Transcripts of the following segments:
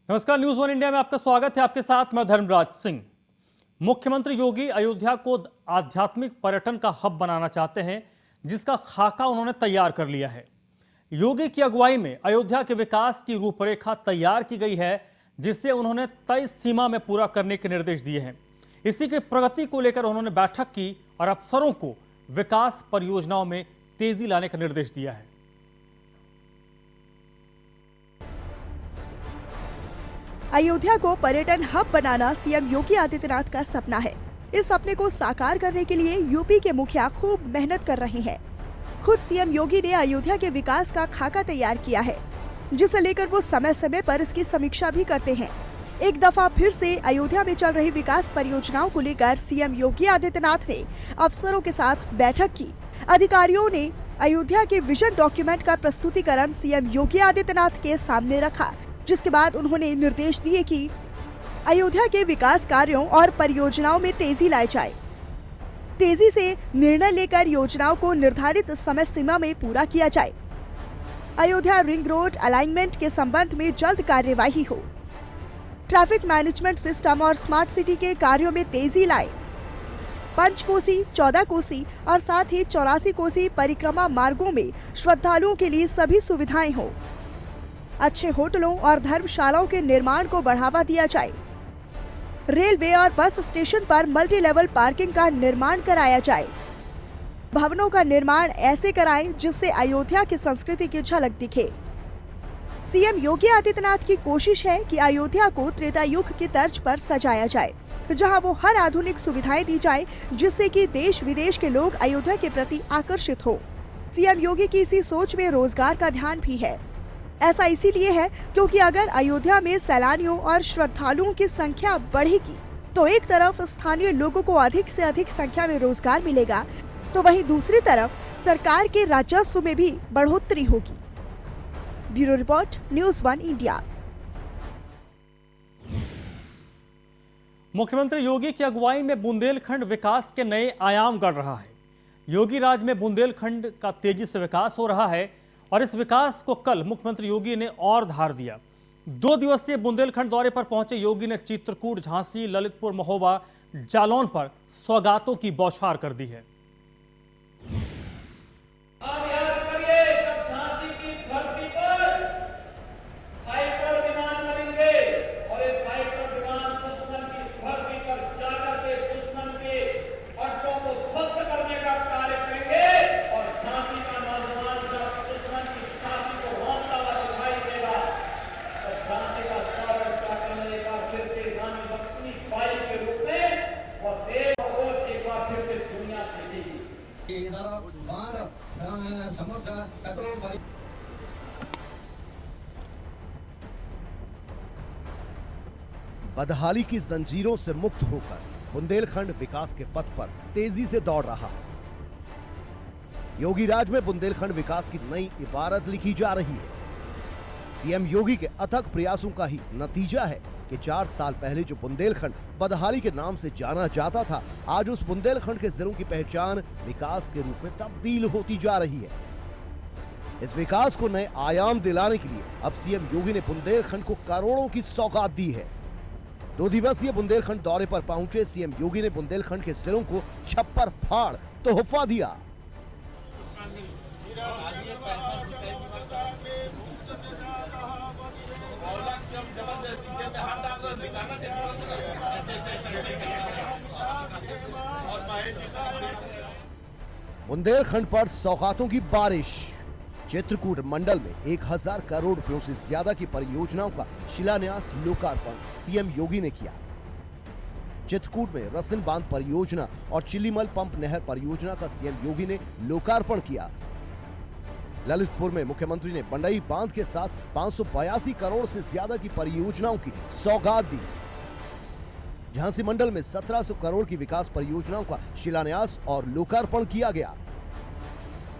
नमस्कार, news one India में आपका स्वागत है। आपके साथ मैं धर्मराज सिंह। मुख्यमंत्री योगी अयोध्या को आध्यात्मिक पर्यटन का हब बनाना चाहते हैं, जिसका खाका उन्होंने तैयार कर लिया है। योगी की अगुवाई में अयोध्या के विकास की रूपरेखा तैयार की गई है, जिसे उन्होंने तय सीमा में पूरा करने के निर्देश दिए हैं। इसी की प्रगति को लेकर उन्होंने बैठक की और अफसरों को विकास परियोजनाओं में तेजी लाने का निर्देश दिया है। अयोध्या को पर्यटन हब बनाना सीएम योगी आदित्यनाथ का सपना है। इस सपने को साकार करने के लिए यूपी के मुखिया खूब मेहनत कर रहे हैं। खुद सीएम योगी ने अयोध्या के विकास का खाका तैयार किया है, जिसे लेकर वो समय समय पर इसकी समीक्षा भी करते हैं। एक दफा फिर से अयोध्या में चल रही विकास परियोजनाओं को लेकर सीएम योगी आदित्यनाथ ने अफसरों के साथ बैठक की। अधिकारियों ने अयोध्या के विजन डॉक्यूमेंट का प्रस्तुतिकरण सीएम योगी आदित्यनाथ के सामने रखा, जिसके बाद उन्होंने निर्देश दिए कि अयोध्या के विकास कार्यों और परियोजनाओं में तेजी लाई जाए। तेजी से निर्णय लेकर योजनाओं को निर्धारित समय सीमा में पूरा किया जाए। अयोध्या रिंग रोड अलाइनमेंट के संबंध में जल्द कार्यवाही हो। ट्रैफिक मैनेजमेंट सिस्टम और स्मार्ट सिटी के कार्यों में तेजी लाए। पंचकोसी, 14 कोसी और साथ ही 84 कोसी परिक्रमा मार्गों में श्रद्धालुओं के लिए सभी सुविधाएं हो। अच्छे होटलों और धर्मशालाओं के निर्माण को बढ़ावा दिया जाए। रेलवे और बस स्टेशन पर मल्टी लेवल पार्किंग का निर्माण कराया जाए। भवनों का निर्माण ऐसे कराएं जिससे अयोध्या की संस्कृति की झलक दिखे। सीएम योगी आदित्यनाथ की कोशिश है कि अयोध्या को त्रेता युग की तर्ज पर सजाया जाए, जहां वो हर आधुनिक सुविधाएं दी जाए, जिससे कि देश विदेश के लोग अयोध्या के प्रति आकर्षित हो। सीएम योगी की इसी सोच में रोजगार का ध्यान भी है। ऐसा इसीलिए है क्योंकि अगर अयोध्या में सैलानियों और श्रद्धालुओं की संख्या बढ़ेगी तो एक तरफ स्थानीय लोगों को अधिक से अधिक संख्या में रोजगार मिलेगा, तो वहीं दूसरी तरफ सरकार के राजस्व में भी बढ़ोतरी होगी। Bureau report, news one India. मुख्यमंत्री योगी की अगुवाई में बुंदेलखंड विकास के नए आयाम गढ़ रहा है। योगी राज में बुंदेलखंड का तेजी से विकास हो रहा है और इस विकास को कल मुख्यमंत्री योगी ने और धार दिया। 2 दिवसीय बुंदेलखंड दौरे पर पहुंचे योगी ने चित्रकूट, झांसी, ललितपुर, महोबा, जालौन पर सौगातों की बौछार कर दी है। बदहाली की जंजीरों से मुक्त होकर बुंदेलखंड विकास के पथ पर तेजी से दौड़ रहा। योगी राज में बुंदेलखंड विकास की नई इबारत लिखी जा रही है। सीएम योगी के अथक प्रयासों का ही नतीजा है कि 4 साल पहले जो बुंदेलखंड बदहाली के नाम से जाना जाता था, आज उस बुंदेलखंड के जिलों की पहचान विकास के रूप में तब्दील होती जा रही है। इस विकास को नए आयाम दिलाने के लिए अब सीएम योगी ने बुंदेलखंड को करोड़ों की सौगात दी है। 2 दिवसीय बुंदेलखंड दौरे पर पहुंचे सीएम योगी ने बुंदेलखंड के जिलों को छप्पर फाड़ तोहफा दिया। बुंदेलखंड पर सौगातों की बारिश। चित्रकूट मंडल में 1000 करोड़ रुपयों से ज्यादा की परियोजनाओं का शिलान्यास लोकार्पण सीएम योगी ने किया। चित्रकूट में रसिन बांध परियोजना और चिल्लीमल पंप नहर परियोजना का सीएम योगी ने लोकार्पण किया। ललितपुर में मुख्यमंत्री ने बंडई बांध के साथ 582 करोड़ से ज्यादा की परियोजनाओं की सौगात दी। झांसी मंडल में 1700 करोड़ की विकास परियोजनाओं का शिलान्यास और लोकार्पण किया गया।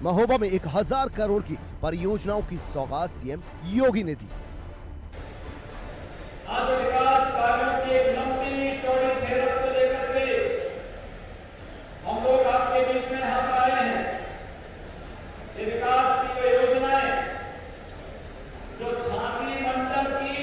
महोबा में 1000 करोड़ की परियोजनाओं की सौगात सीएम योगी ने दी। आज विकास कार्यों की एक लंबी चौड़ी फेहरिस्त लेकर के हम लोग आपके बीच में यहाँ पर आए हैं। ये विकास की योजनाएं जो झांसी मंडल की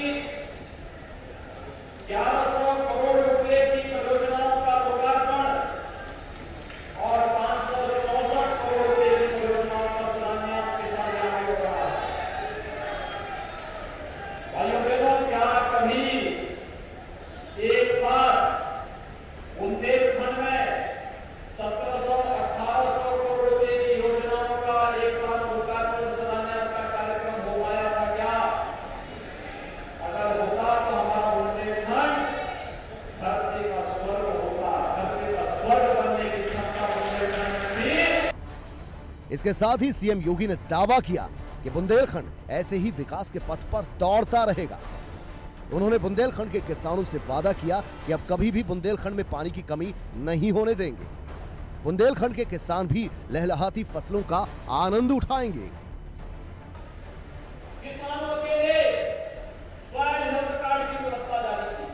इसके साथ ही सीएम योगी ने दावा किया कि बुंदेलखंड ऐसे ही विकास के पथ पर दौड़ता रहेगा। उन्होंने बुंदेलखंड के किसानों से वादा किया कि अब कभी भी बुंदेलखंड में पानी की कमी नहीं होने देंगे। बुंदेलखंड के किसान भी लहलहाती फसलों का आनंद उठाएंगे। किसानों के लिए सॉइल हेल्थ कार्ड की व्यवस्था जारी की।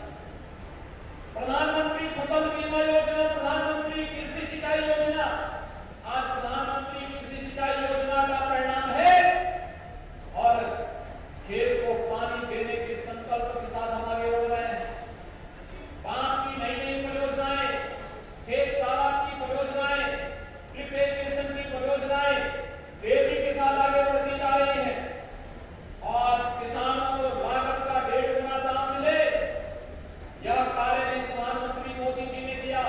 प्रधानमंत्री फसल बीमा योजना, प्रधानमंत्री कृषि सिंचाई योजना, आज प्रधानमंत्री कृषि सिंचाई योजना का परिणाम है और खेत को पानी देने के संकल्प के साथ हम आगे बढ़ रहे हैं। बांध की नई नई परियोजनाएं, खेत तालाब की परियोजनाएं, ड्रिप इरिगेशन की परियोजनाएं तेजी के साथ आगे बढ़ती जा रही हैं और किसानों को लागत का 1.5 गुना दाम मिले, यह कार्य भी प्रधानमंत्री मोदी जी ने किया।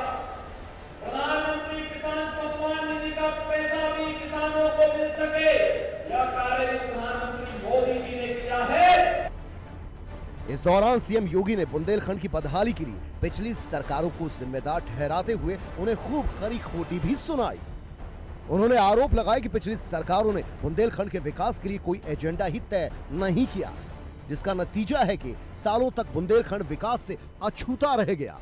प्रधानमंत्री किसान सम्मान निधि का पैसा भी किसानों को मिल सके, यह कार्य भी प्रधानमंत्री मोदी जी ने किया है। इस दौरान सीएम योगी ने बुंदेलखंड की बदहाली के लिए पिछली सरकारों को जिम्मेदार ठहराते हुए उन्हें खूब खरी खोटी भी सुनाई। उन्होंने आरोप लगाया कि पिछली सरकारों ने बुंदेलखंड के विकास के लिए कोई एजेंडा ही तय नहीं किया, जिसका नतीजा है कि सालों तक बुंदेलखंड विकास से अछूता रह गया।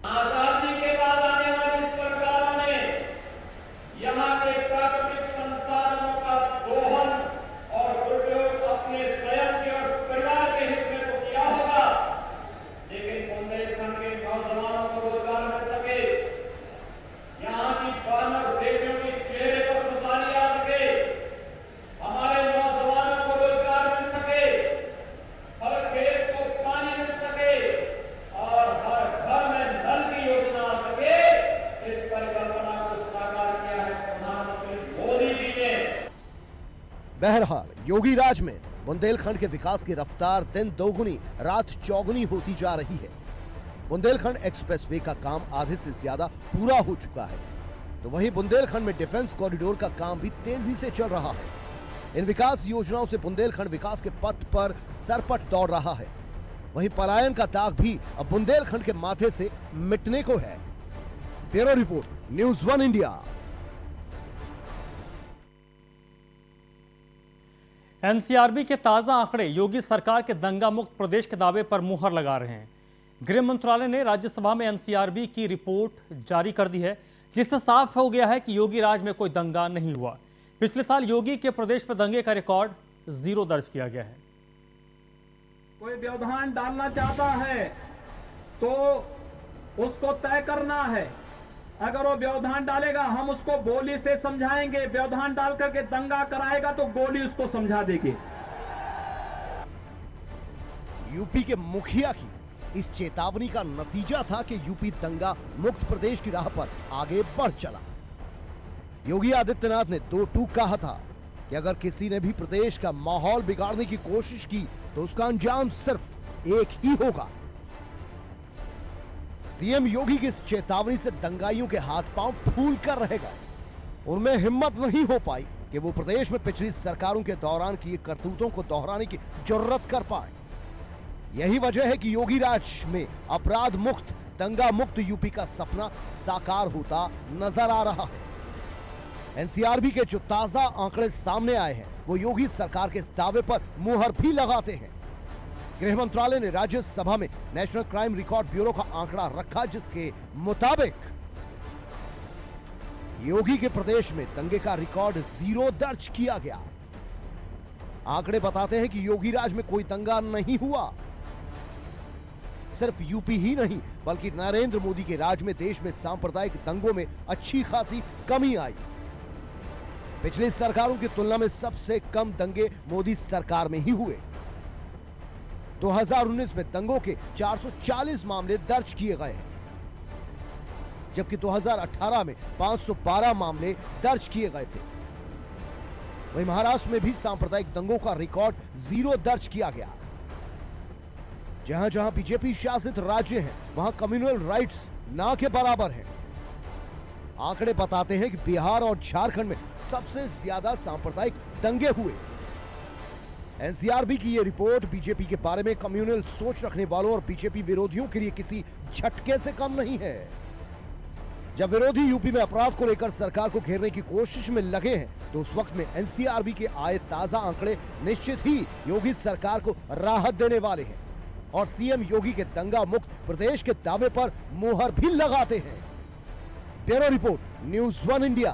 आजादी के बाद आने वाली सरकारों ने यहाँ के प्राकृतिक संसाधनों का दोहन और दुरुपयोग अपने स्वयं के और परिवार के हित में तो किया होगा, लेकिन बुंदेलखंड के नौजवानों को रोजगार मिल सके, यहाँ की बहन और बेटियों के चेहरे पर खुशहाली आ सके, हमारे नौजवानों को रोजगार मिल सके, हर खेत को पानी मिल सके और हर घर में नल की योजना आ सके, इस परिकल्पना को साकार किया है प्रधानमंत्री मोदी जी ने। बहरहाल योगी राज में बुंदेलखंड के विकास की रफ्तार दिन दोगुनी रात चौगुनी होती जा रही है। बुंदेलखंड एक्सप्रेसवे का काम आधे से ज्यादा पूरा हो चुका है, तो वहीं बुंदेलखंड में डिफेंस कॉरिडोर का काम भी तेजी से चल रहा है। इन विकास योजनाओं से बुंदेलखंड विकास के पथ पर सरपट दौड़ रहा है। वहीं पलायन का दाग भी अब बुंदेलखंड के माथे से मिटने को है। Bureau report, news 1 India. NCRB के ताजा आंकड़े योगी सरकार के दंगा मुक्त प्रदेश के दावे पर मुहर लगा रहे हैं। गृह मंत्रालय ने राज्यसभा में एनसीआरबी की रिपोर्ट जारी कर दी है, जिससे साफ हो गया है कि योगी राज में कोई दंगा नहीं हुआ। पिछले साल योगी के प्रदेश में दंगे का रिकॉर्ड 0 दर्ज किया गया है। कोई व्यवधान डालना चाहता है तो उसको तय करना है। अगर वो व्यवधान डालेगा हम उसको गोली से समझाएंगे, व्यवधान डाल करके दंगा कराएगा तो गोली उसको समझा देंगे। यूपी के मुखिया की इस चेतावनी का नतीजा था कि यूपी दंगा मुक्त प्रदेश की राह पर आगे बढ़ चला। योगी आदित्यनाथ ने 2 टूक कहा था कि अगर किसी ने भी प्रदेश का माहौल बिगाड़ने की कोशिश की तो उसका अंजाम सिर्फ एक ही होगा। सीएम योगी की इस चेतावनी से दंगाइयों के हाथ पांव फूल कर रह गए। उनमें हिम्मत नहीं हो पाई कि वो प्रदेश में पिछली सरकारों के दौरान किए करतूतों को दोहराने की जरूरत कर पाए। यही वजह है कि योगी राज में अपराध मुक्त, दंगा मुक्त यूपी का सपना साकार होता नजर आ रहा है। एनसीआरबी के जो ताजा आंकड़े सामने आए हैं वो योगी सरकार के इस दावे पर मुहर भी लगाते हैं। गृह मंत्रालय ने राज्यसभा में नेशनल क्राइम रिकॉर्ड ब्यूरो का आंकड़ा रखा, जिसके मुताबिक योगी के प्रदेश में दंगे का रिकॉर्ड 0 दर्ज किया गया। आंकड़े बताते हैं कि योगी राज में कोई दंगा नहीं हुआ। सिर्फ यूपी ही नहीं बल्कि नरेंद्र मोदी के राज में देश में सांप्रदायिक दंगों में अच्छी खासी कमी आई। पिछली सरकारों की तुलना में सबसे कम दंगे मोदी सरकार में ही हुए। 2019 में दंगों के 440 मामले दर्ज किए गए हैं, जबकि 2018 में 512 मामले दर्ज किए गए थे। वहीं महाराष्ट्र में भी सांप्रदायिक दंगों का रिकॉर्ड 0 दर्ज किया गया। जहां जहां बीजेपी शासित राज्य हैं, वहां कम्युनल राइट्स ना के बराबर हैं। आंकड़े बताते हैं कि बिहार और झारखंड में सबसे ज्यादा सांप्रदायिक दंगे हुए। एनसीआरबी की यह रिपोर्ट बीजेपी के बारे में कम्युनल सोच रखने वालों और बीजेपी विरोधियों के लिए किसी झटके से कम नहीं है। जब विरोधी यूपी में अपराध को लेकर सरकार को घेरने की कोशिश में लगे हैं, तो उस वक्त में एनसीआरबी के आए ताजा आंकड़े निश्चित ही योगी सरकार को राहत देने वाले हैं और सीएम योगी के दंगा मुक्त प्रदेश के दावे पर मुहर भी लगाते हैं। Bureau report, news 1 India.